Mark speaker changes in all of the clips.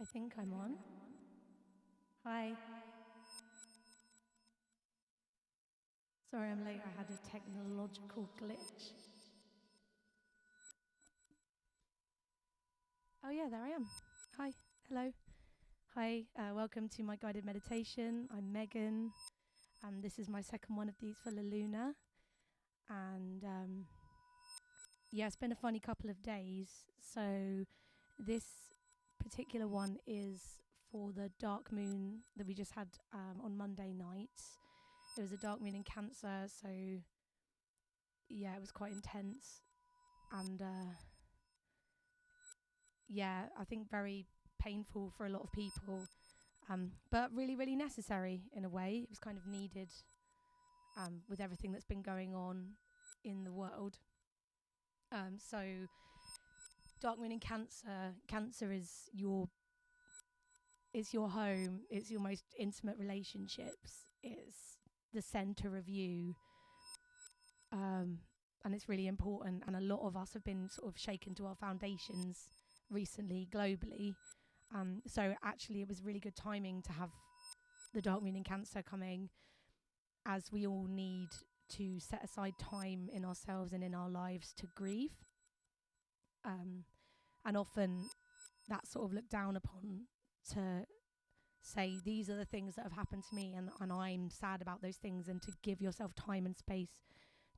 Speaker 1: I think I'm on. Hi. Sorry I'm late, I had a technological glitch. Oh yeah, there I am. Hi, hello. Hi, welcome to my guided meditation. I'm Megan, and this is my second one of these for La Luna. And yeah, it's been a funny couple of days. So this particular one is for the dark moon that we just had on Monday night. It was a dark moon in Cancer, so yeah, it was quite intense. And yeah, I think very painful for a lot of people, but really, really necessary in a way. It was kind of needed with everything that's been going on in the world. So, dark moon in Cancer. Cancer is it's your home. It's your most intimate relationships. It's the center of you. And it's really important. And a lot of us have been sort of shaken to our foundations recently, globally. So actually, it was really good timing to have the dark moon in Cancer coming, as we all need to set aside time in ourselves and in our lives to grieve. And often that's sort of looked down upon, to say these are the things that have happened to me, and I'm sad about those things, and to give yourself time and space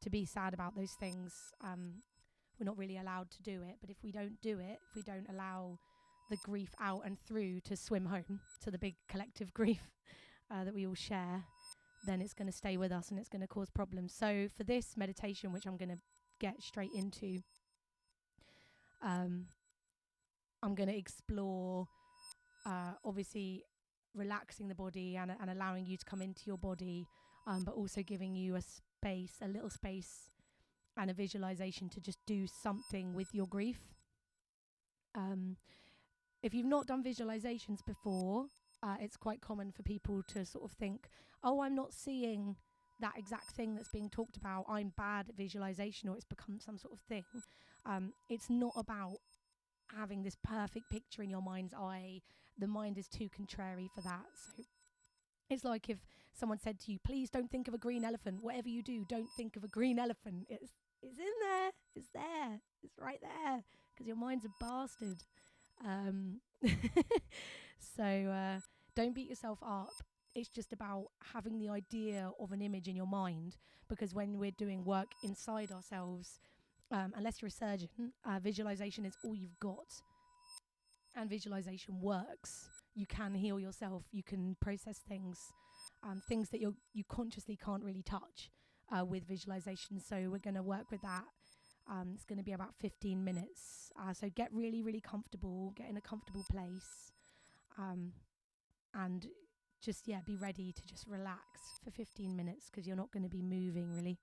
Speaker 1: to be sad about those things. We're not really allowed to do it, but if we don't do it, if we don't allow the grief out and through to swim home to the big collective grief that we all share, then it's going to stay with us and it's going to cause problems. So for this meditation, which I'm going to get straight into, I'm going to explore obviously relaxing the body and allowing you to come into your body, but also giving you a little space and a visualization to just do something with your grief. If you've not done visualizations before, it's quite common for people to sort of think, oh, I'm not seeing that exact thing that's being talked about. I'm bad at visualization, or it's become some sort of thing. It's not about having this perfect picture in your mind's eye. The mind is too contrary for that. So it's like if someone said to you, please don't think of a green elephant. Whatever you do, don't think of a green elephant. It's in there. It's there. It's right there. Because your mind's a bastard. So don't beat yourself up. It's just about having the idea of an image in your mind, because when we're doing work inside ourselves, unless you're a surgeon, visualization is all you've got. And visualization works. You can heal yourself. You can process things that you consciously can't really touch with visualization. So we're going to work with that. It's going to be about 15 minutes. So get really, really comfortable. Get in a comfortable place. And just, be ready to just relax for 15 minutes, because you're not going to be moving, really.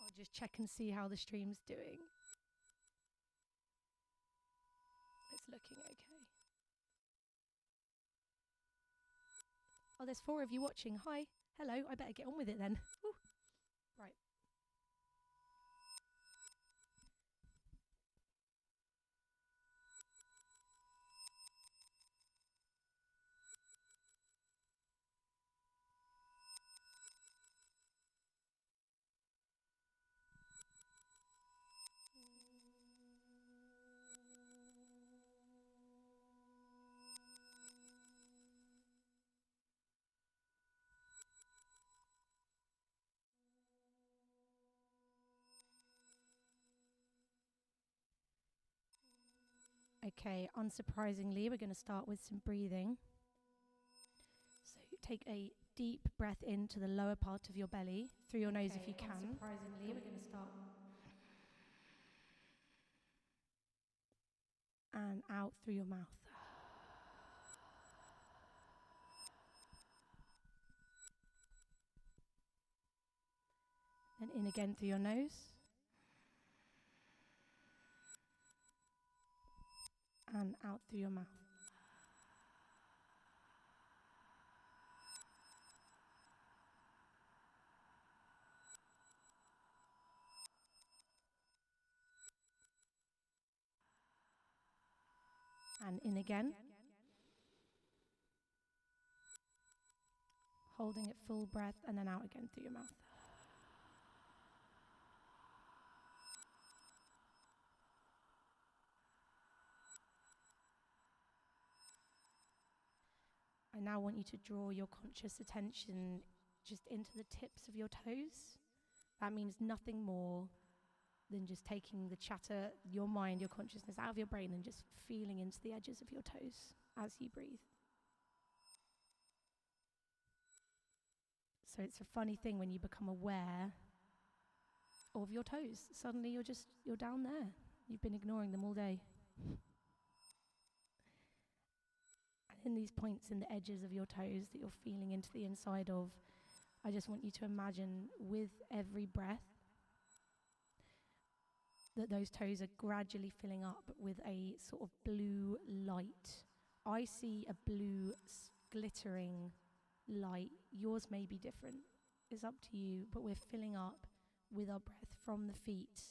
Speaker 1: I'll just check and see how the stream's doing. It's looking okay. Oh, there's 4 of you watching. Hi. Hello. I better get on with it then. Ooh. Right. Okay, unsurprisingly, we're going to start with some breathing. So take a deep breath into the lower part of your belly, through your nose if you can.
Speaker 2: Unsurprisingly, we're going to start.
Speaker 1: And out through your mouth. Then in again through your nose. And out through your mouth. And in again. Holding it full breath and then out again through your mouth. I now want you to draw your conscious attention just into the tips of your toes. That means nothing more than just taking the chatter, your mind, your consciousness out of your brain and just feeling into the edges of your toes as you breathe. So it's a funny thing when you become aware of your toes. Suddenly you're down there. You've been ignoring them all day. And in these points in the edges of your toes that you're feeling into the inside of, I just want you to imagine with every breath that those toes are gradually filling up with a sort of blue light. I see a blue glittering light. Yours may be different. It's up to you, but we're filling up with our breath from the feet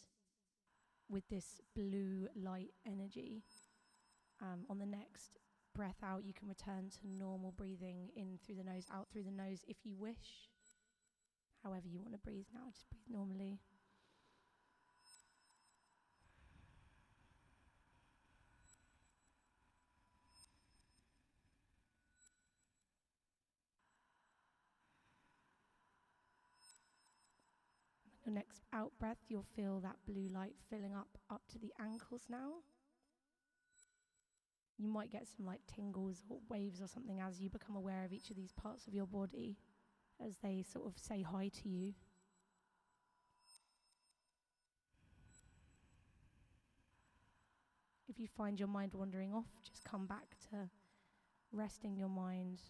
Speaker 1: with this blue light energy. On the next breath out, you can return to normal breathing in through the nose, out through the nose if you wish. However you want to breathe now, just breathe normally. Your next out breath, you'll feel that blue light filling up to the ankles now. You might get some like tingles or waves or something as you become aware of each of these parts of your body as they sort of say hi to you. If you find your mind wandering off, just come back to resting your mind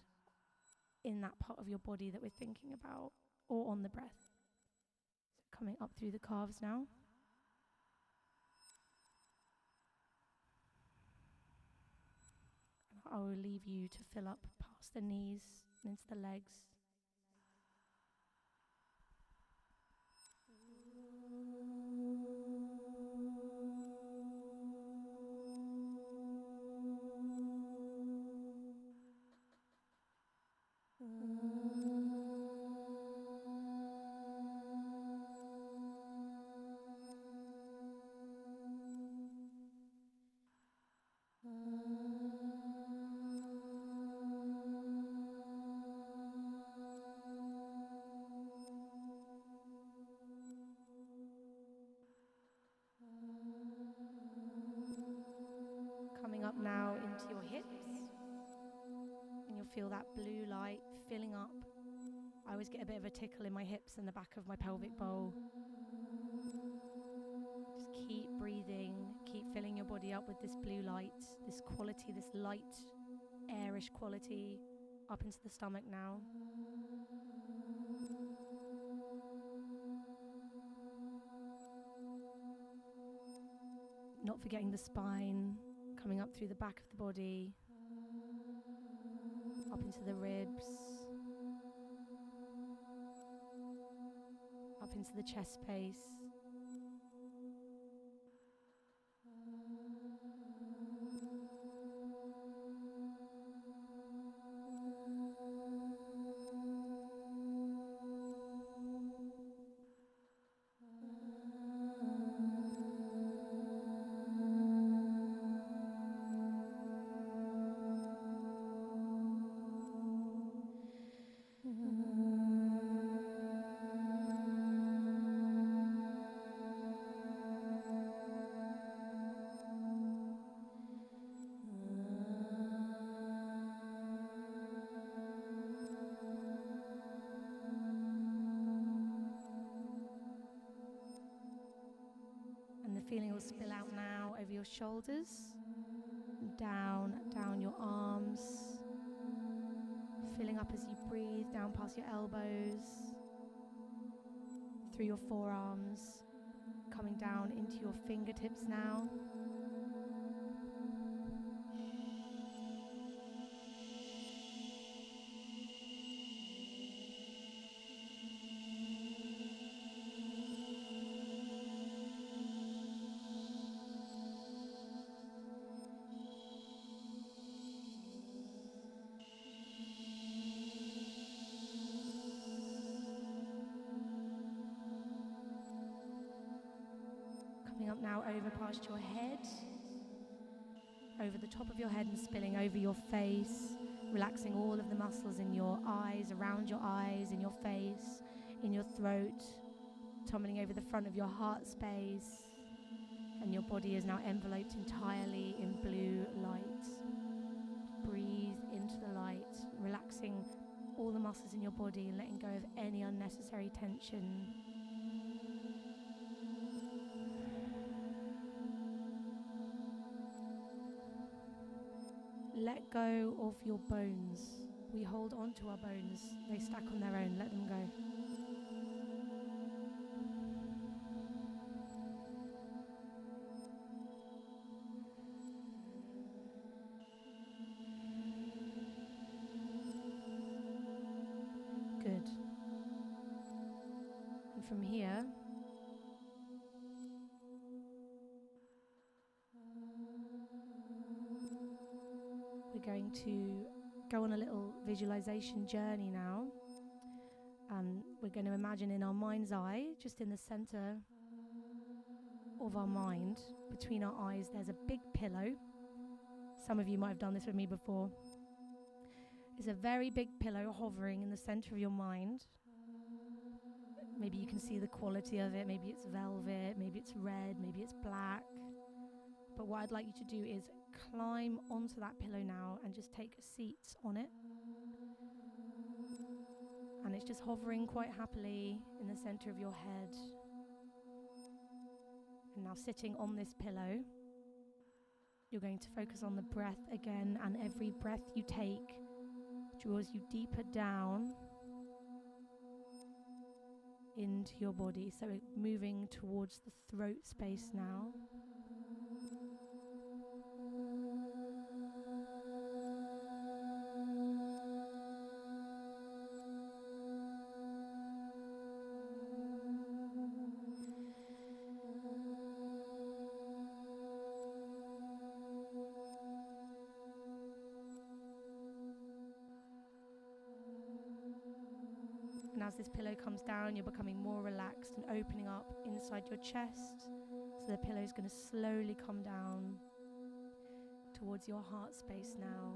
Speaker 1: in that part of your body that we're thinking about or on the breath. So coming up through the calves now. I will leave you to fill up past the knees and into the legs. Coming up now into your hips, and you'll feel that blue light filling up. I always get a bit of a tickle in my hips and the back of my pelvic bowl. Just keep breathing, keep filling your body up with this blue light, this quality, this light, airish quality, up into the stomach now. Not forgetting the spine, coming up through the back of the body, up into the ribs, up into the chest space. And the feeling will spill out now over your shoulders, down your arms, filling up as you breathe, down past your elbows, through your forearms, coming down into your fingertips now. now over past your head, over the top of your head and spilling over your face, relaxing all of the muscles in your eyes, around your eyes, in your face, in your throat, tumbling over the front of your heart space, and your body is now enveloped entirely in blue light. Breathe into the light, relaxing all the muscles in your body and letting go of any unnecessary tension. Let go of your bones. We hold on to our bones. They stack on their own. Let them go. Good. And from here, we're going to go on a little visualization journey now. We're going to imagine in our mind's eye, just in the center of our mind, between our eyes, there's a big pillow. Some of you might have done this with me before. It's a very big pillow hovering in the center of your mind. Maybe you can see the quality of it. Maybe it's velvet, maybe it's red, maybe it's black. But what I'd like you to do is climb onto that pillow now and just take a seat on it. And it's just hovering quite happily in the center of your head. And now sitting on this pillow, you're going to focus on the breath again, and every breath you take draws you deeper down into your body. So moving towards the throat space now. And as this pillow comes down, you're becoming more relaxed and opening up inside your chest. So the pillow is going to slowly come down towards your heart space now.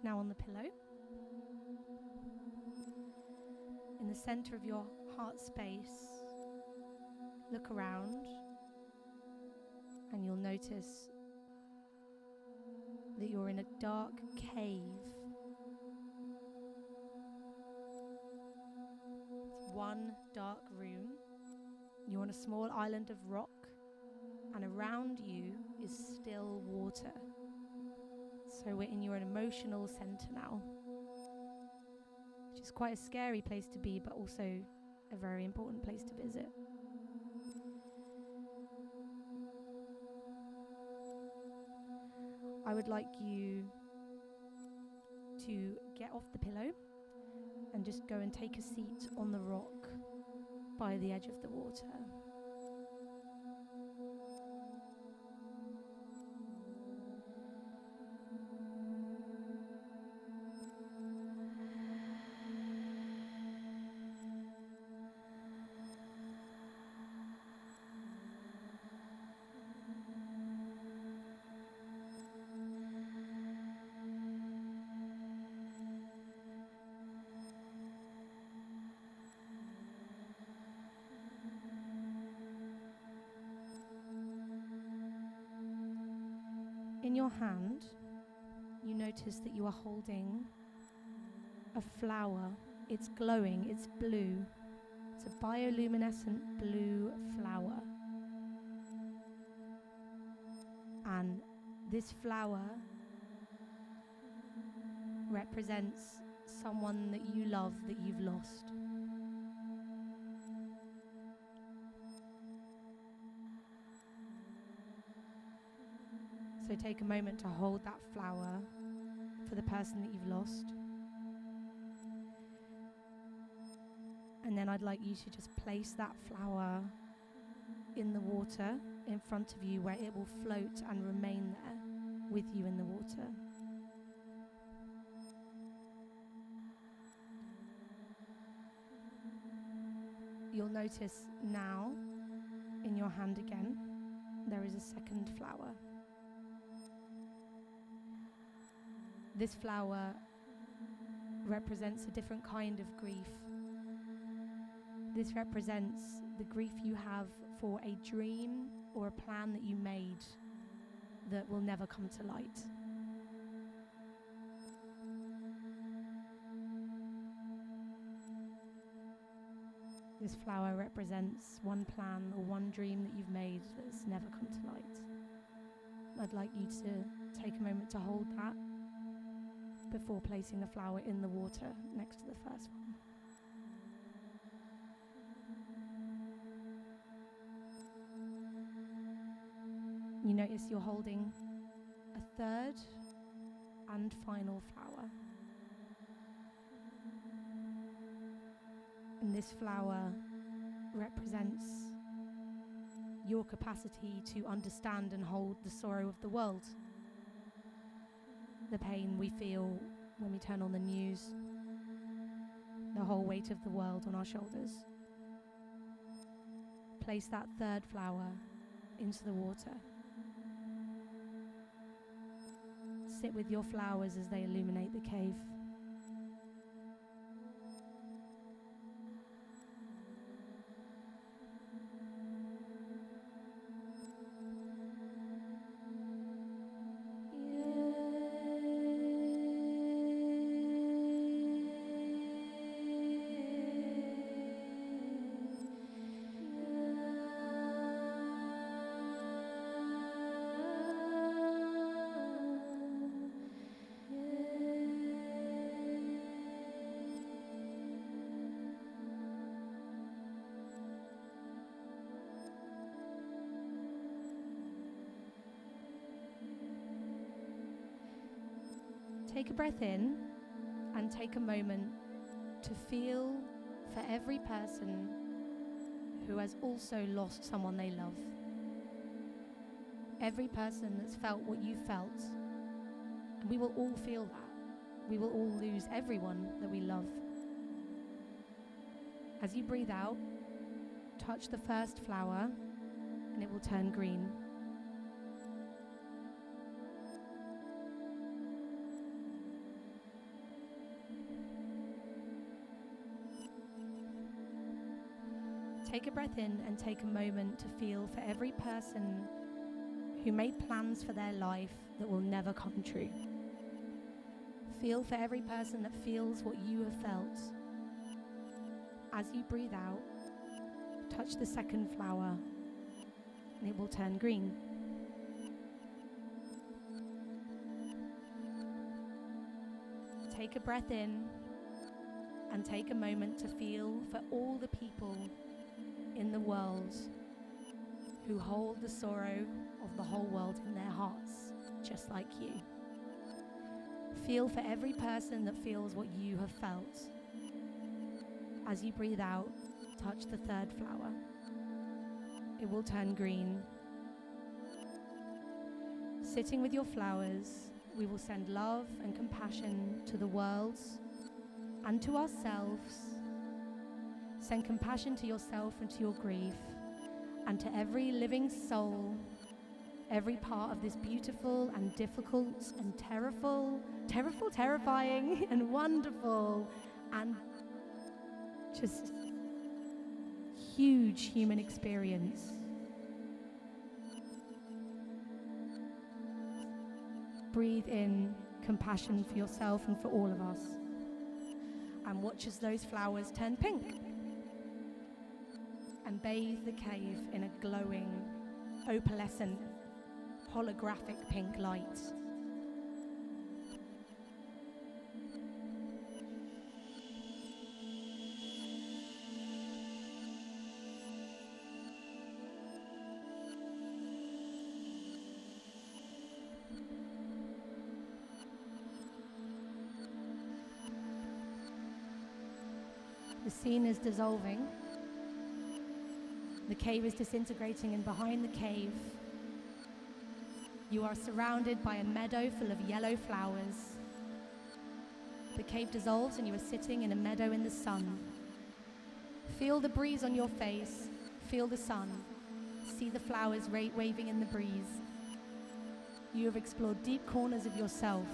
Speaker 1: Now on the pillow, in the center of your heart space, look around and you'll notice that you're in a dark cave. It's one dark room. You're on a small island of rock, and around you is still water. So we're in your emotional center now, which is quite a scary place to be, but also a very important place to visit. I would like you to get off the pillow and just go and take a seat on the rock by the edge of the water. In your hand, you notice that you are holding a flower. It's glowing, it's blue. It's a bioluminescent blue flower. And this flower represents someone that you love that you've lost. So take a moment to hold that flower for the person that you've lost. And then I'd like you to just place that flower in the water in front of you, where it will float and remain there with you in the water. You'll notice now in your hand again, there is a second flower. This flower represents a different kind of grief. This represents the grief you have for a dream or a plan that you made that will never come to light. This flower represents one plan or one dream that you've made that's never come to light. I'd like you to take a moment to hold that before placing the flower in the water next to the first one. You notice you're holding a third and final flower. And this flower represents your capacity to understand and hold the sorrow of the world. The pain we feel when we turn on the news, the whole weight of the world on our shoulders. Place that third flower into the water. Sit with your flowers as they illuminate the cave. Take a breath in and take a moment to feel for every person who has also lost someone they love. Every person that's felt what you felt. And we will all feel that. We will all lose everyone that we love. As you breathe out, touch the first flower and it will turn green. Take a breath in and take a moment to feel for every person who made plans for their life that will never come true. Feel for every person that feels what you have felt. As you breathe out, touch the second flower and it will turn green. Take a breath in and take a moment to feel for all the people in the world who hold the sorrow of the whole world in their hearts, just like you. Feel for every person that feels what you have felt. As you breathe out, touch the third flower. It will turn green. Sitting with your flowers, we will send love and compassion to the world and to ourselves. Send compassion to yourself and to your grief, and to every living soul, every part of this beautiful and difficult and terrifying and wonderful and just huge human experience. Breathe in compassion for yourself and for all of us, and watch as those flowers turn pink and bathe the cave in a glowing, opalescent, holographic pink light. The scene is dissolving. The cave is disintegrating, and behind the cave, you are surrounded by a meadow full of yellow flowers. The cave dissolves and you are sitting in a meadow in the sun. Feel the breeze on your face. Feel the sun. See the flowers waving in the breeze. You have explored deep corners of yourself.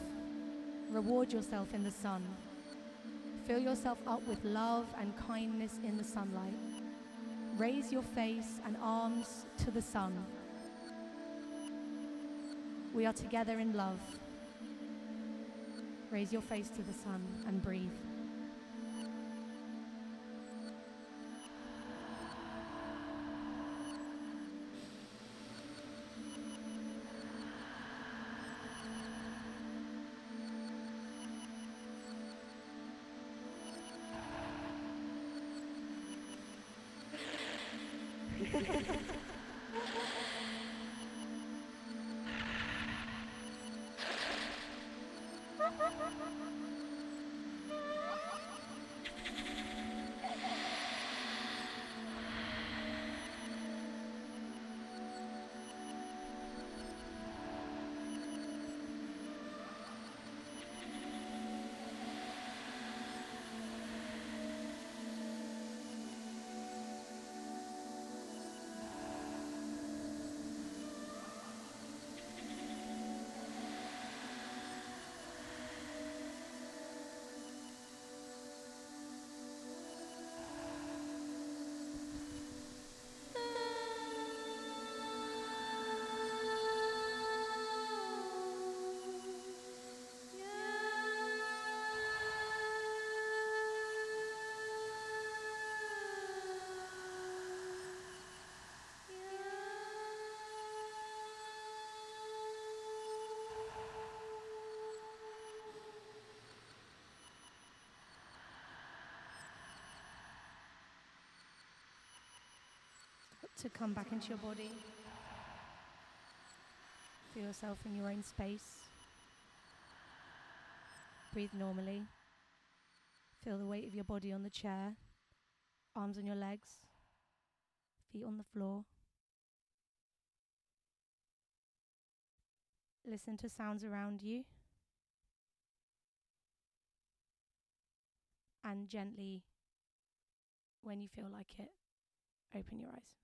Speaker 1: Reward yourself in the sun. Fill yourself up with love and kindness in the sunlight. Raise your face and arms to the sun. We are together in love. Raise your face to the sun and breathe. To come back into your body. Feel yourself in your own space. Breathe normally. Feel the weight of your body on the chair, arms on your legs, feet on the floor. Listen to sounds around you. And gently, when you feel like it, open your eyes.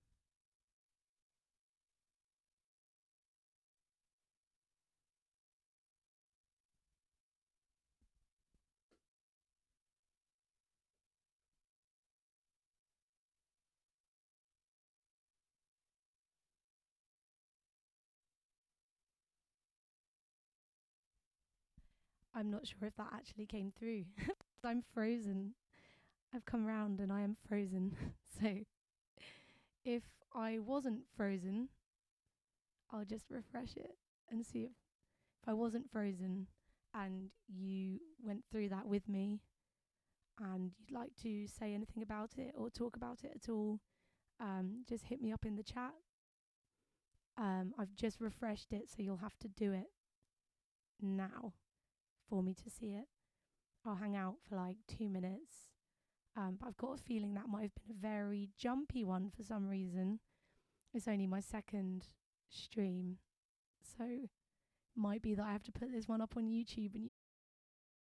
Speaker 1: I'm not sure if that actually came through. I'm frozen. I've come round and I am frozen. So if I wasn't frozen, I'll just refresh it and see if I wasn't frozen and you went through that with me and you'd like to say anything about it or talk about it at all, just hit me up in the chat. I've just refreshed it, so you'll have to do it now for me to see it. I'll hang out for like 2 minutes. But I've got a feeling that might have been a very jumpy one for some reason. It's only my second stream, so might be that I have to put this one up on YouTube and